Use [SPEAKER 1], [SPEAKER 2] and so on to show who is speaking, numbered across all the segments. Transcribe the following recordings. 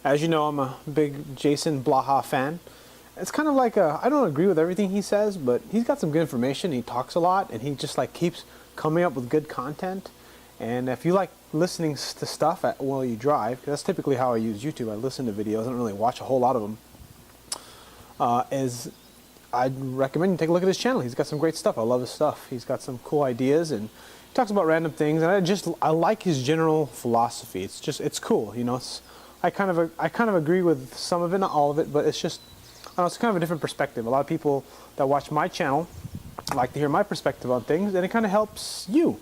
[SPEAKER 1] As you know, I'm a big Jason Blaha fan. It's kind of like I don't agree with everything he says, but he's got some good information. He talks a lot, and he just like keeps coming up with good content. And if you like listening to stuff while you drive, 'cause that's typically how I use YouTube. I listen to videos. I don't really watch a whole lot of them. I'd recommend you take a look at his channel. He's got some great stuff. I love his stuff. He's got some cool ideas, and he talks about random things. And I like his general philosophy. It's cool. You know, I kind of agree with some of it, not all of it, but it's just, I don't know, it's kind of a different perspective. A lot of people that watch my channel like to hear my perspective on things, and it kind of helps you.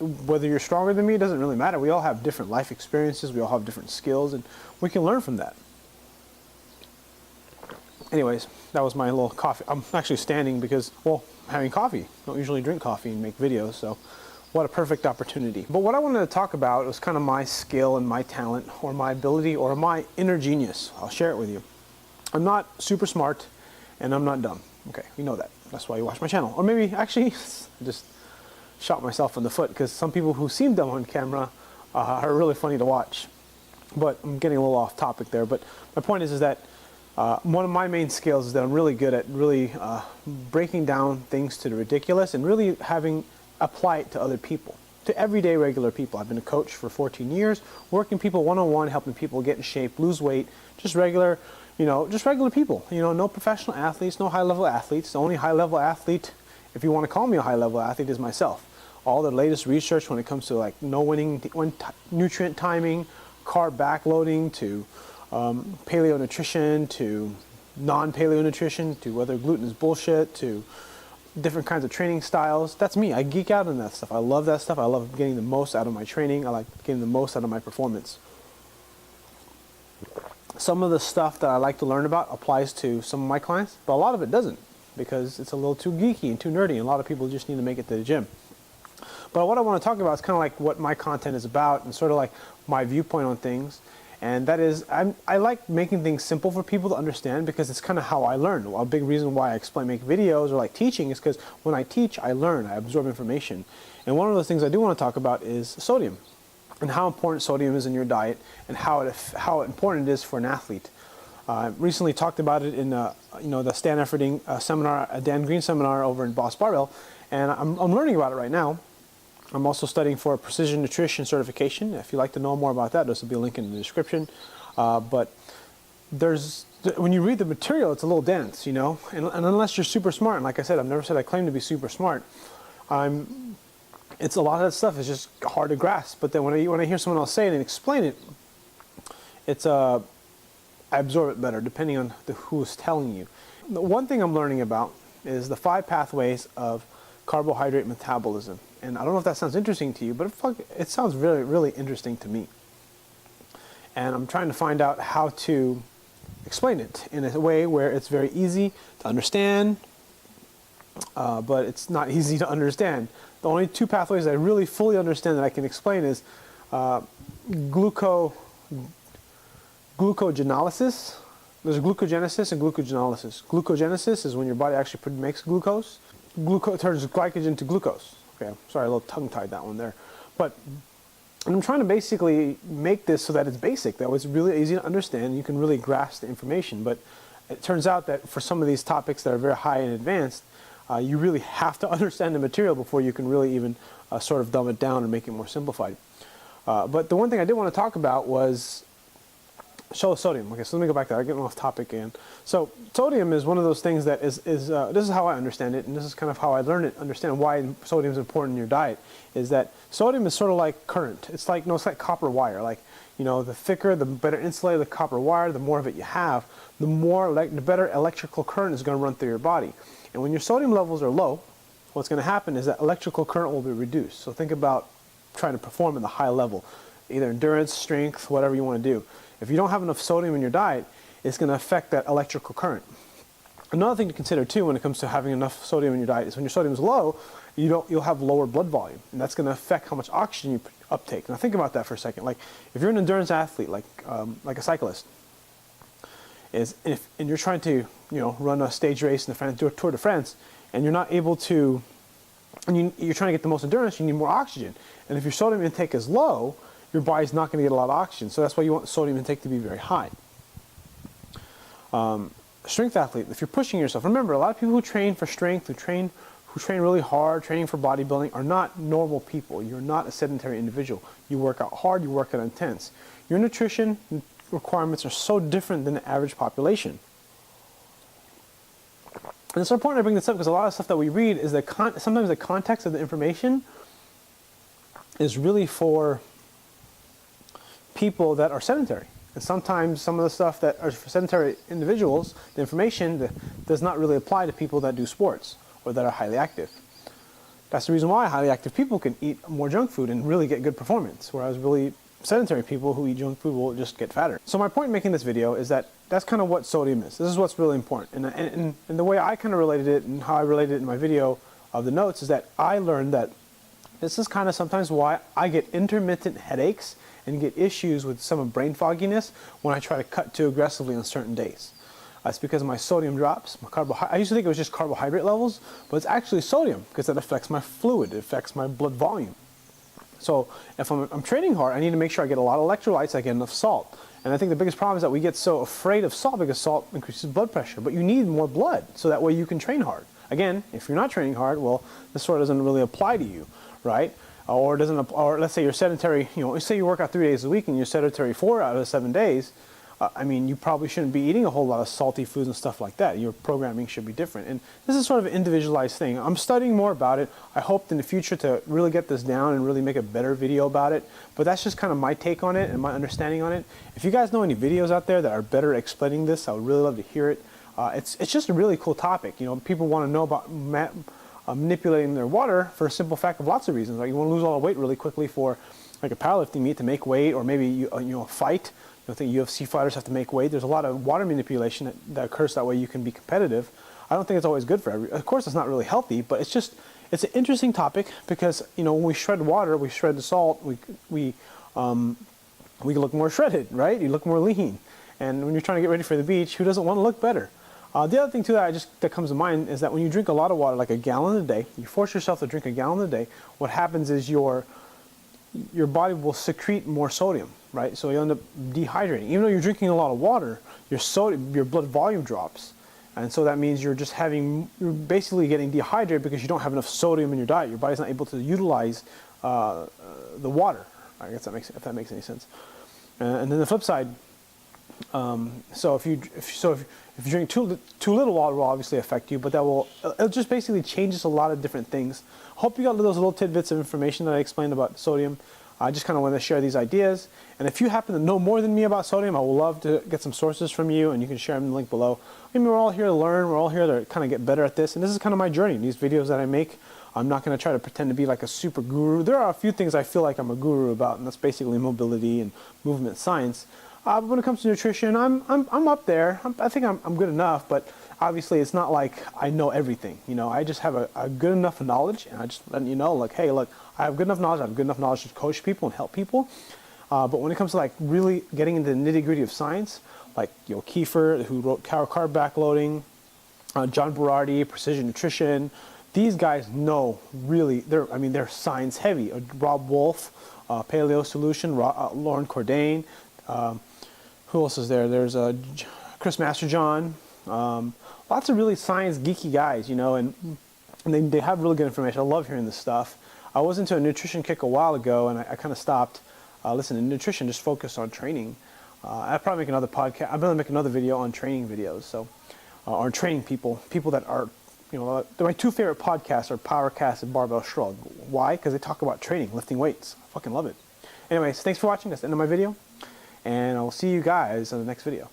[SPEAKER 1] Whether you're stronger than me, it doesn't really matter. We all have different life experiences. We all have different skills, and we can learn from that. Anyways, that was my little coffee. I'm actually standing because, well, I'm having coffee. I don't usually drink coffee and make videos, so what a perfect opportunity. But what I wanted to talk about was kind of my skill and my talent, or my ability, or my inner genius. I'll share it with you. I'm not super smart, and I'm not dumb. Okay, you know that. That's why you watch my channel. Or maybe, actually, I just shot myself in the foot, because some people who seem dumb on camera are really funny to watch. But I'm getting a little off topic there. But my point is that one of my main skills is that I'm really good at really breaking down things to the ridiculous and really apply it to other people, to everyday regular people. I've been a coach for 14 years, working people one-on-one, helping people get in shape, lose weight, just regular people. You know, no professional athletes, no high-level athletes. The only high-level athlete, if you want to call me a high-level athlete, is myself. All the latest research when it comes to like nutrient timing, carb backloading, to paleo nutrition, to non-paleo nutrition, to whether gluten is bullshit, to different kinds of training styles. That's me. I geek out on that stuff. I love that stuff. I love getting the most out of my training. I like getting the most out of my performance. Some of the stuff that I like to learn about applies to some of my clients, but a lot of it doesn't, because it's a little too geeky and too nerdy, and a lot of people just need to make it to the gym. But what I want to talk about is kind of like what my content is about, and sort of like my viewpoint on things. And that is, I like making things simple for people to understand, because it's kind of how I learn. A big reason why I make videos or like teaching is because when I teach, I learn, I absorb information. And one of those things I do want to talk about is sodium, and how important sodium is in your diet, and how important it is for an athlete. I recently talked about it in the Stan Efferding seminar, a Dan Green seminar over in Boss Barbell, and I'm learning about it right now. I'm also studying for a precision nutrition certification. If you'd like to know more about that, there's will be a link in the description. But when you read the material, it's a little dense, you know, and unless you're super smart, and like I said, I've never said I claim to be super smart. It's a lot of that stuff is just hard to grasp. But then when I hear someone else say it and explain it, I absorb it better, depending on who's telling you. The one thing I'm learning about is the 5 pathways of carbohydrate metabolism. And I don't know if that sounds interesting to you, but it sounds really, really interesting to me. And I'm trying to find out how to explain it in a way where it's very easy to understand, but it's not easy to understand. The only 2 pathways I really fully understand that I can explain is glucogenolysis. There's glucogenesis and glucogenolysis. Glucogenesis is when your body actually makes glucose. Glucose turns glycogen to glucose. Okay, sorry, a little tongue-tied that one there. But I'm trying to basically make this so that it's basic, that it's really easy to understand, and you can really grasp the information. But it turns out that for some of these topics that are very high and advanced, you really have to understand the material before you can really even sort of dumb it down and make it more simplified. But the one thing I did want to talk about was sodium. Okay, so let me go back there. I'm getting off topic again. So sodium is one of those things that this is how I understand it, and this is kind of how I learned it, understand why sodium is important in your diet, is that sodium is sort of like current. It's like copper wire. Like, you know, the thicker, the better insulated the copper wire, the more of it you have, the better electrical current is going to run through your body. And when your sodium levels are low, what's going to happen is that electrical current will be reduced. So think about trying to perform at a high level, either endurance, strength, whatever you want to do. If you don't have enough sodium in your diet, it's going to affect that electrical current. Another thing to consider too when it comes to having enough sodium in your diet is when your sodium is low, you'll have lower blood volume, and that's going to affect how much oxygen you uptake. Now think about that for a second. Like if you're an endurance athlete, like a cyclist, and you're trying to run a stage race in the Tour de France, and you're not able to, and you're trying to get the most endurance, you need more oxygen. And if your sodium intake is low, your body's not going to get a lot of oxygen. So that's why you want the sodium intake to be very high. Strength athlete, if you're pushing yourself, remember a lot of people who train for strength, who train really hard, training for bodybuilding, are not normal people. You're not a sedentary individual. You work out hard, you work out intense. Your nutrition requirements are so different than the average population. And it's important I bring this up because a lot of stuff that we read is that sometimes the context of the information is really for people that are sedentary. And sometimes some of the stuff that are for sedentary individuals, the information does not really apply to people that do sports or that are highly active. That's the reason why highly active people can eat more junk food and really get good performance, whereas really sedentary people who eat junk food will just get fatter. So my point in making this video is that that's kind of what sodium is. This is what's really important. And the way I kind of related it and how I related it in my video of the notes is that I learned that this is kind of sometimes why I get intermittent headaches and get issues with some of brain fogginess when I try to cut too aggressively on certain days. It's because my sodium drops. I used to think it was just carbohydrate levels, but it's actually sodium because that affects my fluid. It affects my blood volume. So if I'm training hard, I need to make sure I get a lot of electrolytes, I get enough salt. And I think the biggest problem is that we get so afraid of salt because salt increases blood pressure. But you need more blood so that way you can train hard. Again, if you're not training hard, well, this sort of doesn't really apply to you, right? Or let's say you're sedentary, let's say you work out 3 days a week and you're sedentary 4 out of 7 days. I mean, you probably shouldn't be eating a whole lot of salty foods and stuff like that. Your programming should be different. And this is sort of an individualized thing. I'm studying more about it. I hope in the future to really get this down and really make a better video about it. But that's just kind of my take on it and my understanding on it. If you guys know any videos out there that are better at explaining this, I would really love to hear it. It's just a really cool topic. People want to know about manipulating their water for a simple fact of lots of reasons. Like you want to lose all the weight really quickly for like a powerlifting meet to make weight, or maybe a fight. I think UFC fighters have to make weight. There's a lot of water manipulation that occurs that way you can be competitive. I don't think it's always good for everyone. Of course, it's not really healthy, but it's an interesting topic because when we shred water, we shred the salt, we look more shredded, right? You look more lean. And when you're trying to get ready for the beach, who doesn't want to look better? The other thing too that comes to mind is that when you drink a lot of water, like a gallon a day, you force yourself to drink a gallon a day. What happens is your body will secrete more sodium, right? So you end up dehydrating. Even though you're drinking a lot of water, your blood volume drops. And so that means you're basically getting dehydrated because you don't have enough sodium in your diet. Your body's not able to utilize the water. I guess if that makes any sense. And then the flip side, so if you drink too little water, will obviously affect you, but it'll just basically changes a lot of different things. Hope you got those little tidbits of information that I explained about sodium. I just kind of want to share these ideas. And if you happen to know more than me about sodium, I would love to get some sources from you, and you can share them in the link below. I mean, we're all here to learn. We're all here to kind of get better at this. And this is kind of my journey. These videos that I make, I'm not going to try to pretend to be like a super guru. There are a few things I feel like I'm a guru about, and that's basically mobility and movement science. But when it comes to nutrition, I'm up there. I think I'm good enough, but obviously it's not like I know everything. I just have a good enough knowledge, and I just let you know, like, hey, look, I have good enough knowledge. I have good enough knowledge to coach people and help people. But when it comes to like really getting into the nitty-gritty of science, like Kiefer, who wrote Carb Backloading, John Berardi, Precision Nutrition, these guys know really. They're science heavy. Rob Wolf, Paleo Solution, Lauren Cordain. Who else is there? There's Chris Masterjohn. Lots of really science geeky guys, and they have really good information. I love hearing this stuff. I was into a nutrition kick a while ago, and I kind of stopped listening to nutrition, just focused on training. I'll probably make another podcast. I'm going to make another video on training videos, so on training people that are, my two favorite podcasts are Powercast and Barbell Shrug. Why? Because they talk about training, lifting weights. I fucking love it. Anyways, thanks for watching. That's the end of my video. And I'll see you guys in the next video.